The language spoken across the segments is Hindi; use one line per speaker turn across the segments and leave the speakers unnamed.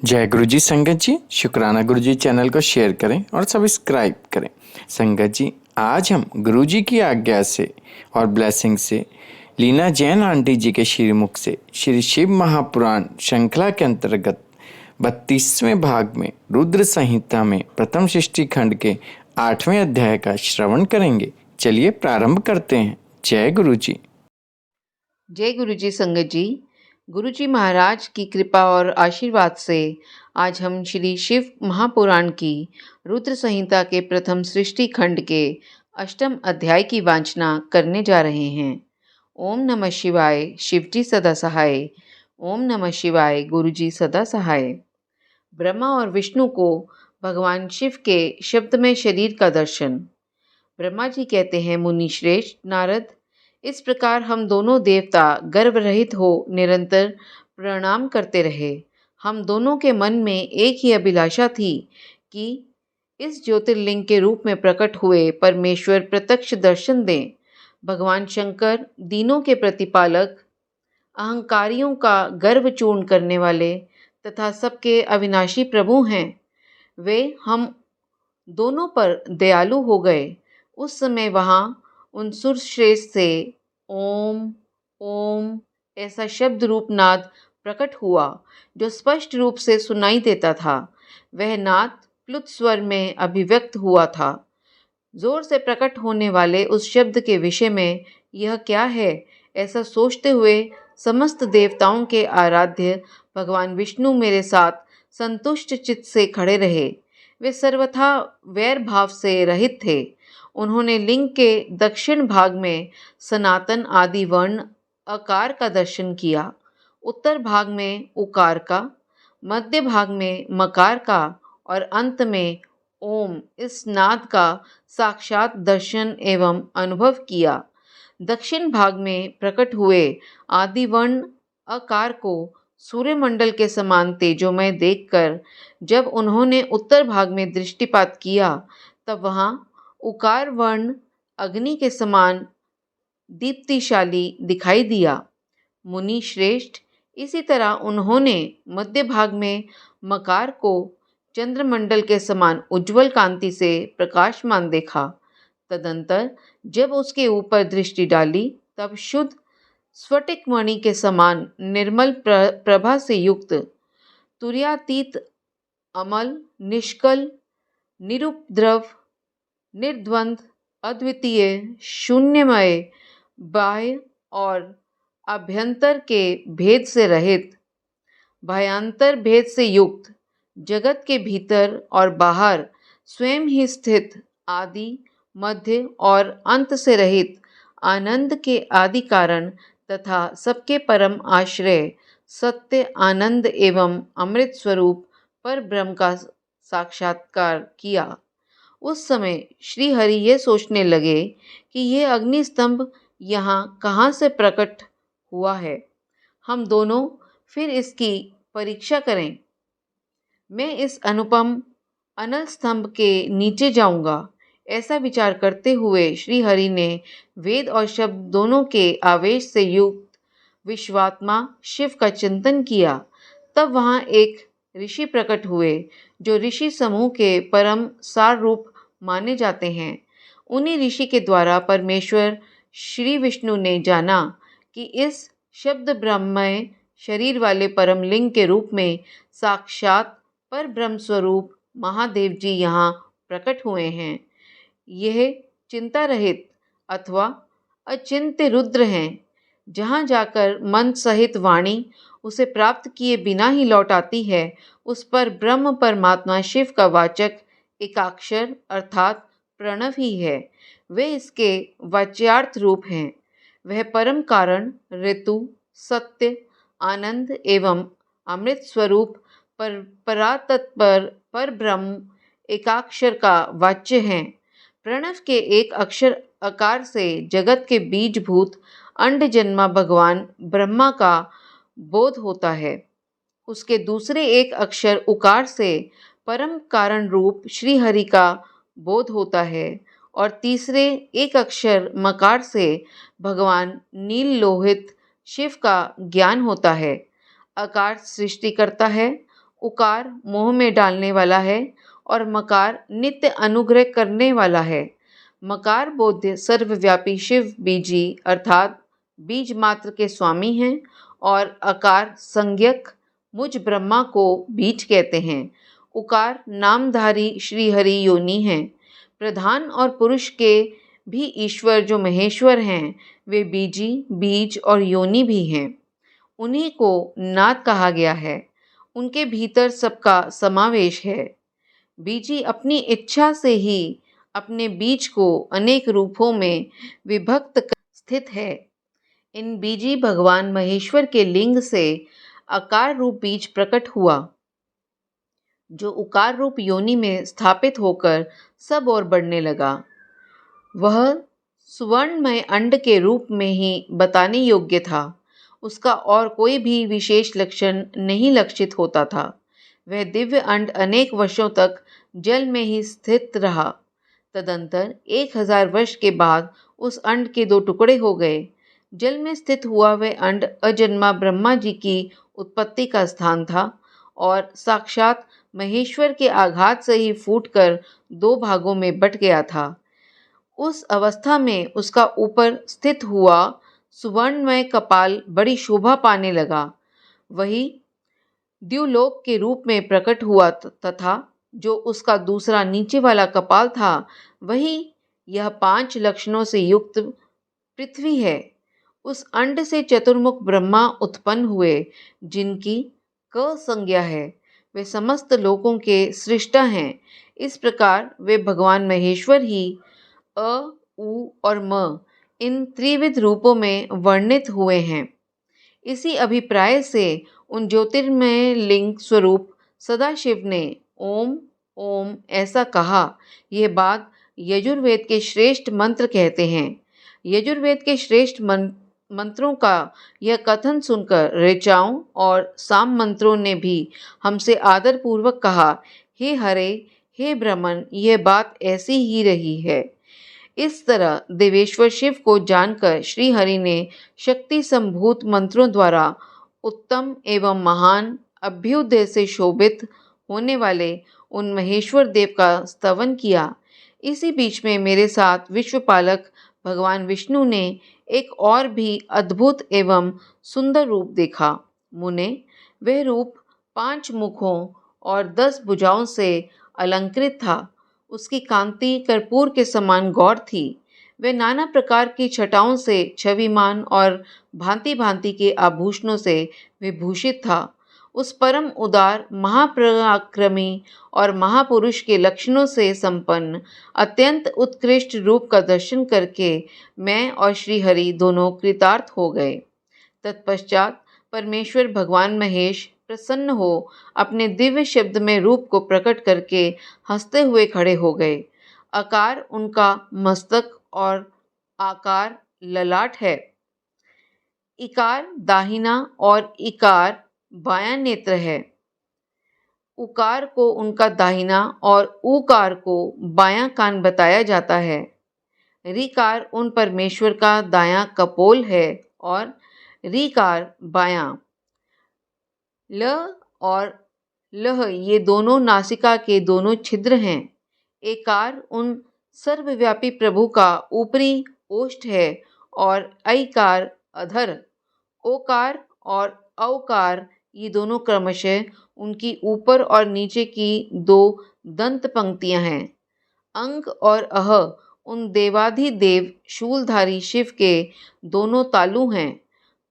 जय गुरु जी। संगत जी, शुक्राना गुरु जी चैनल को शेयर करें और सब्सक्राइब करें। संगत जी, आज हम गुरु जी की आज्ञा से और ब्लेसिंग से लीना जैन आंटी जी के श्रीमुख से श्री शिव महापुराण श्रृंखला के अंतर्गत 32वें भाग में रुद्र संहिता में प्रथम सृष्टि खंड के 8वें अध्याय का श्रवण करेंगे। चलिए प्रारंभ करते हैं। जय गुरु जी।
जय गुरु जी। संगत जी, गुरु जी महाराज की कृपा और आशीर्वाद से आज हम श्री शिव महापुराण की रुद्र संहिता के प्रथम सृष्टि खंड के 8वें अध्याय की वांछना करने जा रहे हैं। ओम नमः शिवाय। शिवजी सदा सहाय। ओम नमः शिवाय। गुरु जी सदा सहाय। ब्रह्मा और विष्णु को भगवान शिव के शब्दमय शरीर का दर्शन। ब्रह्मा जी कहते हैं, मुनि श्रेष्ठ नारद, इस प्रकार हम दोनों देवता गर्व रहित हो निरंतर प्रणाम करते रहे। हम दोनों के मन में एक ही अभिलाषा थी कि इस ज्योतिर्लिंग के रूप में प्रकट हुए परमेश्वर प्रत्यक्ष दर्शन दें। भगवान शंकर दीनों के प्रतिपालक, अहंकारियों का गर्व चूर्ण करने वाले तथा सबके अविनाशी प्रभु हैं। वे हम दोनों पर दयालु हो गए। उस समय वहाँ उन सुरश्रेष्ठ से ओम ओम ऐसा शब्द रूप नाद प्रकट हुआ जो स्पष्ट रूप से सुनाई देता था। वह नाद प्लुत स्वर में अभिव्यक्त हुआ था। जोर से प्रकट होने वाले उस शब्द के विषय में यह क्या है, ऐसा सोचते हुए समस्त देवताओं के आराध्य भगवान विष्णु मेरे साथ संतुष्ट चित्त से खड़े रहे। वे सर्वथा वैर भाव से रहित थे। उन्होंने लिंग के दक्षिण भाग में सनातन आदि वर्ण अकार का दर्शन किया, उत्तर भाग में उकार का, मध्य भाग में मकार का और अंत में ओम इस नाद का साक्षात दर्शन एवं अनुभव किया। दक्षिण भाग में प्रकट हुए आदि वर्ण अकार को सूर्यमंडल के समान तेजोमय देखकर जब उन्होंने उत्तर भाग में दृष्टिपात किया, तब वहाँ उकार वर्ण अग्नि के समान दीप्तिशाली दिखाई दिया। मुनि श्रेष्ठ, इसी तरह उन्होंने मध्य भाग में मकार को चंद्रमंडल के समान उज्ज्वल कांति से प्रकाशमान देखा। तदंतर जब उसके ऊपर दृष्टि डाली, तब शुद्ध स्फटिक मणि के समान निर्मल प्रभा से युक्त, तुर्यातीत, अमल, निष्कल, निरुपद्रव, निर्द्वंद, अद्वितीय, शून्यमय, बाह्य और अभ्यंतर के भेद से रहित, भयांतर भेद से युक्त, जगत के भीतर और बाहर स्वयं ही स्थित, आदि, मध्य और अंत से रहित, आनंद के आदि कारण तथा सबके परम आश्रय, सत्य, आनंद एवं अमृत स्वरूप पर ब्रह्म का साक्षात्कार किया। उस समय श्री हरि ये सोचने लगे कि ये अग्नि स्तंभ यहाँ कहाँ से प्रकट हुआ है। हम दोनों फिर इसकी परीक्षा करें। मैं इस अनुपम अनल स्तंभ के नीचे जाऊंगा। ऐसा विचार करते हुए श्री हरि ने वेद और शब्द दोनों के आवेश से युक्त विश्वात्मा शिव का चिंतन किया। तब वहाँ एक ऋषि प्रकट हुए जो ऋषि समूह के परम सार रूप माने जाते हैं। उन्हीं ऋषि के द्वारा परमेश्वर श्री विष्णु ने जाना कि इस शब्द ब्रह्ममय शरीर वाले परम लिंग के रूप में साक्षात पर ब्रह्म स्वरूप महादेव जी यहाँ प्रकट हुए हैं। यह चिंता रहित अथवा अचिंत्य रुद्र हैं। जहाँ जाकर मन सहित वाणी उसे प्राप्त किए बिना ही लौट आती है, उस पर ब्रह्म परमात्मा शिव का वाचक एकाक्षर अर्थात प्रणव ही है। वे इसके वाच्यार्थ रूप हैं। वह परम कारण, ऋतु, सत्य, आनंद एवं अमृत स्वरूप परातत्पर पर ब्रह्म एकाक्षर का वाच्य हैं। प्रणव के एक अक्षर आकार से जगत के बीजभूत अंड जन्मा भगवान ब्रह्मा का बोध होता है। उसके दूसरे एक अक्षर उकार से परम कारण रूप श्री हरि का बोध होता है और तीसरे एक अक्षर मकार से भगवान नील लोहित शिव का ज्ञान होता है। आकार सृष्टि करता है उकार मोह में डालने वाला है और मकार नित्य अनुग्रह करने वाला है। मकार बोध्य सर्वव्यापी शिव बीजी अर्थात बीज मात्र के स्वामी हैं और अकार संज्ञक मुझ ब्रह्मा को बीज कहते हैं। उकार नामधारी श्री हरि योनि हैं। प्रधान और पुरुष के भी ईश्वर जो महेश्वर हैं वे बीजी बीज और योनि भी हैं। उन्हीं को नाथ कहा गया है। उनके भीतर सबका समावेश है। बीजी अपनी इच्छा से ही अपने बीज को अनेक रूपों में विभक्त कर स्थित है। इन बीजी भगवान महेश्वर के लिंग से आकार रूप बीज प्रकट हुआ, जो उकार रूप योनि में स्थापित होकर सब और बढ़ने लगा। वह सुवर्णमय अंड के रूप में ही बताने योग्य था। उसका और कोई भी विशेष लक्षण नहीं लक्षित होता था। वह दिव्य अंड अनेक वर्षों तक जल में ही स्थित रहा। तदंतर 1000 वर्ष के बाद उस अंड के 2 टुकड़े हो गए। जल में स्थित हुआ वह अंड अजन्मा ब्रह्मा जी की उत्पत्ति का स्थान था और साक्षात महेश्वर के आघात से ही फूटकर 2 भागों में बट गया था। उस अवस्था में उसका ऊपर स्थित हुआ सुवर्णमय कपाल बड़ी शोभा पाने लगा। वही द्युलोक के रूप में प्रकट हुआ तथा जो उसका दूसरा नीचे वाला कपाल था वही यह 5 लक्षणों से युक्त पृथ्वी है। उस अंड से चतुर्मुख ब्रह्मा उत्पन्न हुए, जिनकी क संज्ञा है। वे समस्त लोकों के सृष्टा हैं। इस प्रकार वे भगवान महेश्वर ही अ, उ और म इन त्रिविध रूपों में वर्णित हुए हैं। इसी अभिप्राय से उन ज्योतिर्मय लिंग स्वरूप सदाशिव ने ओम ओम ऐसा कहा। यह बात यजुर्वेद के श्रेष्ठ मंत्र कहते हैं। यजुर्वेद के श्रेष्ठ मंत्रों का यह कथन सुनकर ऋचाओं और साम मंत्रों ने भी हमसे आदरपूर्वक कहा, हे हरे, हे ब्रह्मन, यह बात ऐसी ही रही है। इस तरह देवेश्वर शिव को जानकर श्री हरि ने शक्ति संभूत मंत्रों द्वारा उत्तम एवं महान अभ्युदय से शोभित होने वाले उन महेश्वर देव का स्तवन किया। इसी बीच में मेरे साथ विश्वपालक भगवान विष्णु ने एक और भी अद्भुत एवं सुंदर रूप देखा। मुने, वह रूप 5 मुखों और 10 भुजाओं से अलंकृत था। उसकी कांति कर्पूर के समान गौर थी। वह नाना प्रकार की छटाओं से छविमान और भांति भांति के आभूषणों से विभूषित था। उस परम उदार महापराक्रमी और महापुरुष के लक्षणों से संपन्न अत्यंत उत्कृष्ट रूप का दर्शन करके मैं और श्री हरि दोनों कृतार्थ हो गए। तत्पश्चात परमेश्वर भगवान महेश प्रसन्न हो अपने दिव्य शब्द में रूप को प्रकट करके हंसते हुए खड़े हो गए। आकार उनका मस्तक और आकार ललाट है। इकार दाहिना और इकार बायां नेत्र है। उकार को उनका दाहिना और उकार को बायां कान बताया जाता है। ऋकार उन परमेश्वर का दायां कपोल है और ऋकार बायां। ल और लह ये दोनों नासिका के दोनों छिद्र हैं। एकार उन सर्वव्यापी प्रभु का ऊपरी ओष्ठ है और ऐकार अधर। ओकार और औकार ये दोनों क्रमशः उनकी ऊपर और नीचे की 2 दंत पंक्तियां हैं। अंग और अह उन देवाधिदेव शूलधारी शिव के दोनों तालु हैं।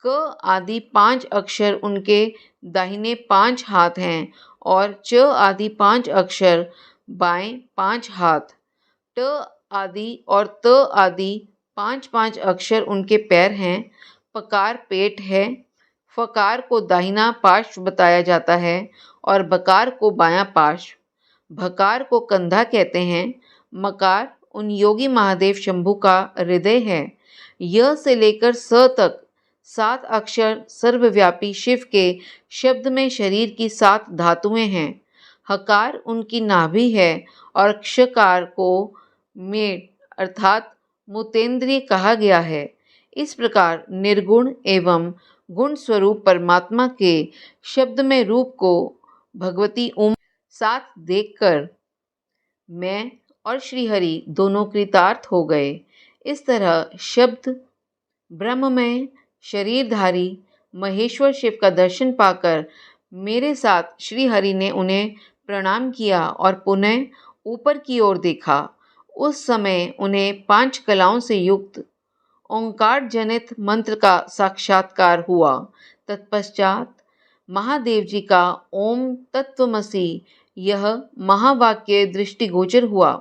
क आदि 5 अक्षर उनके दाहिने 5 हाथ हैं और च आदि 5 अक्षर बाएं 5 हाथ। ट आदि और त आदि 5-5 अक्षर उनके पैर हैं। पकार पेट है। फकार को दाहिना पार्श्व बताया जाता है और बकार को बायां पार्श्व। भकार को कंधा कहते हैं। मकार उन योगी महादेव शंभु का हृदय है। य से लेकर स तक 7 अक्षर सर्वव्यापी शिव के शब्द में शरीर की 7 धातुएं हैं। हकार उनकी नाभि है और क्षकार को मेढ़ अर्थात मूतेंद्रिय कहा गया है। इस प्रकार निर्गुण एवं गुण स्वरूप परमात्मा के शब्द में रूप को भगवती उमा साथ देखकर मैं और श्रीहरि दोनों कृतार्थ हो गए। इस तरह शब्द ब्रह्ममय शरीरधारी महेश्वर शिव का दर्शन पाकर मेरे साथ श्रीहरि ने उन्हें प्रणाम किया और पुनः ऊपर की ओर देखा। उस समय उन्हें 5 कलाओं से युक्त ओंकार जनित मंत्र का साक्षात्कार हुआ। तत्पश्चात महादेव जी का ओम तत्वमसि यह महावाक्य दृष्टिगोचर हुआ,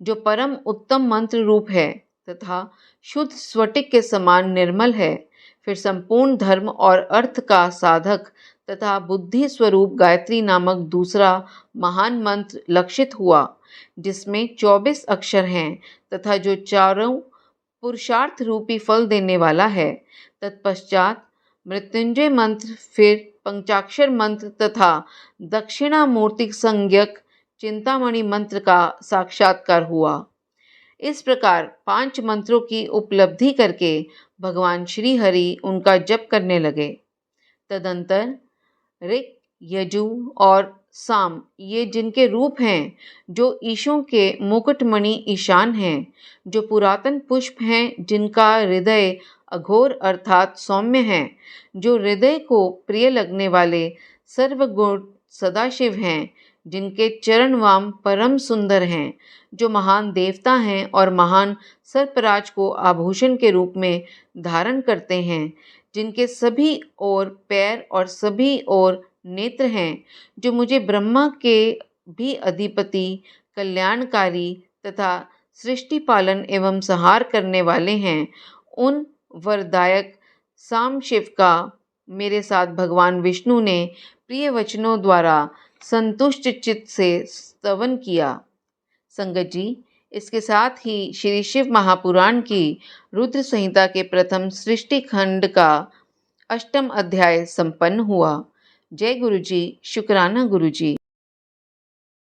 जो परम उत्तम मंत्र रूप है तथा शुद्ध स्फटिक के समान निर्मल है। फिर संपूर्ण धर्म और अर्थ का साधक तथा बुद्धि स्वरूप गायत्री नामक दूसरा महान मंत्र लक्षित हुआ, जिसमें 24 अक्षर हैं तथा जो चारों पुरुषार्थ रूपी फल देने वाला है। तत्पश्चात मृत्युंजय मंत्र, फिर पंचाक्षर मंत्र तथा दक्षिणामूर्ति संज्ञक चिंतामणि मंत्र का साक्षात्कार हुआ। इस प्रकार 5 मंत्रों की उपलब्धि करके भगवान श्री हरि उनका जप करने लगे। तदंतर ऋक, यजु और साम ये जिनके रूप हैं, जो ईशों के मुकुटमणि ईशान हैं, जो पुरातन पुष्प हैं, जिनका हृदय अघोर अर्थात सौम्य है, जो हृदय को प्रिय लगने वाले सर्वगुण सदाशिव हैं, जिनके चरण वाम परम सुंदर हैं, जो महान देवता हैं और महान सर्पराज को आभूषण के रूप में धारण करते हैं, जिनके सभी ओर पैर और सभी ओर नेत्र हैं, जो मुझे ब्रह्मा के भी अधिपति, कल्याणकारी तथा सृष्टि पालन एवं संहार करने वाले हैं, उन वरदायक साम शिव का मेरे साथ भगवान विष्णु ने प्रिय वचनों द्वारा संतुष्ट चित्त से स्तवन किया। संगत जी, इसके साथ ही श्री शिव महापुराण की रुद्र संहिता के प्रथम सृष्टि खंड का 8वां अध्याय संपन्न हुआ। जय गुरु जी, शुक्राना गुरु जी।